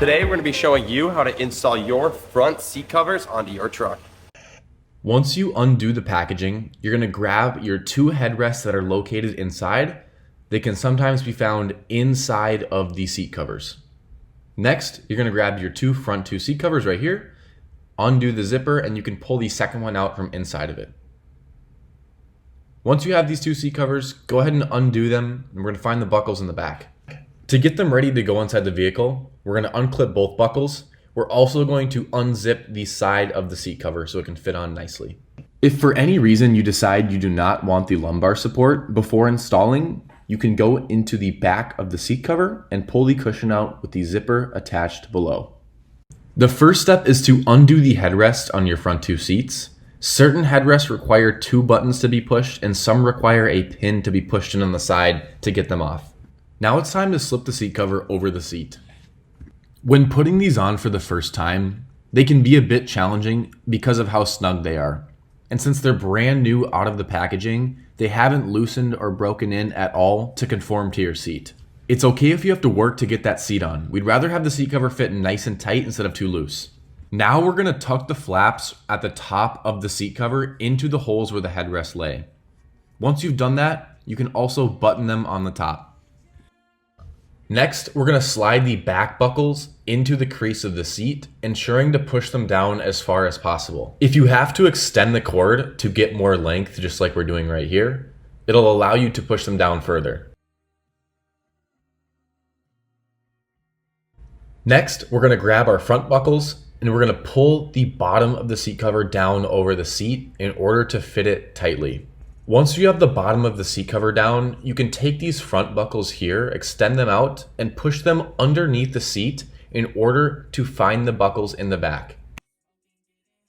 Today we're going to be showing you how to install your front seat covers onto your truck. Once you undo the packaging, you're going to grab your two headrests that are located inside. They can sometimes be found inside of the seat covers. Next, you're going to grab your front two seat covers right here, undo the zipper, and you can pull the second one out from inside of it. Once you have these two seat covers, go ahead and undo them, and we're going to find the buckles in the back. To get them ready to go inside the vehicle, we're going to unclip both buckles. We're also going to unzip the side of the seat cover so it can fit on nicely. If for any reason you decide you do not want the lumbar support before installing, you can go into the back of the seat cover and pull the cushion out with the zipper attached below. The first step is to undo the headrest on your front two seats. Certain headrests require two buttons to be pushed, and some require a pin to be pushed in on the side to get them off. Now it's time to slip the seat cover over the seat. When putting these on for the first time, they can be a bit challenging because of how snug they are. And since they're brand new out of the packaging, they haven't loosened or broken in at all to conform to your seat. It's okay if you have to work to get that seat on. We'd rather have the seat cover fit nice and tight instead of too loose. Now we're going to tuck the flaps at the top of the seat cover into the holes where the headrests lay. Once you've done that, you can also button them on the top. Next, we're going to slide the back buckles into the crease of the seat, ensuring to push them down as far as possible. If you have to extend the cord to get more length, just like we're doing right here, it'll allow you to push them down further. Next, we're going to grab our front buckles and we're going to pull the bottom of the seat cover down over the seat in order to fit it tightly. Once you have the bottom of the seat cover down, you can take these front buckles here, extend them out, and push them underneath the seat in order to find the buckles in the back.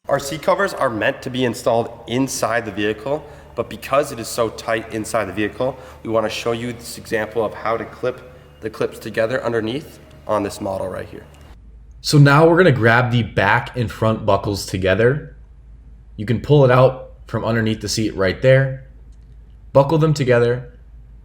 Our seat covers are meant to be installed inside the vehicle, but because it is so tight inside the vehicle, we want to show you this example of how to clip the clips together underneath on this model right here. So now we're going to grab the back and front buckles together. You can pull it out from underneath the seat right there, buckle them together,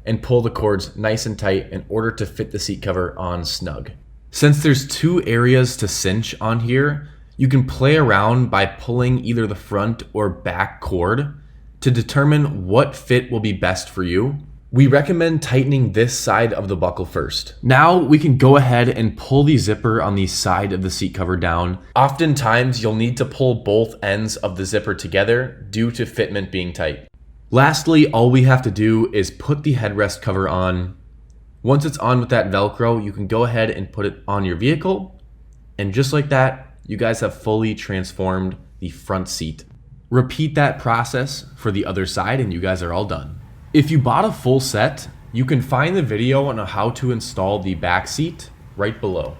and pull the cords nice and tight in order to fit the seat cover on snug. Since there's two areas to cinch on here, you can play around by pulling either the front or back cord to determine what fit will be best for you. We recommend tightening this side of the buckle first. Now we can go ahead and pull the zipper on the side of the seat cover down. Oftentimes you'll need to pull both ends of the zipper together due to fitment being tight. Lastly, all we have to do is put the headrest cover on. Once it's on with that Velcro, you can go ahead and put it on your vehicle. And just like that, you guys have fully transformed the front seat. Repeat that process for the other side and you guys are all done. If you bought a full set, you can find the video on how to install the back seat right below.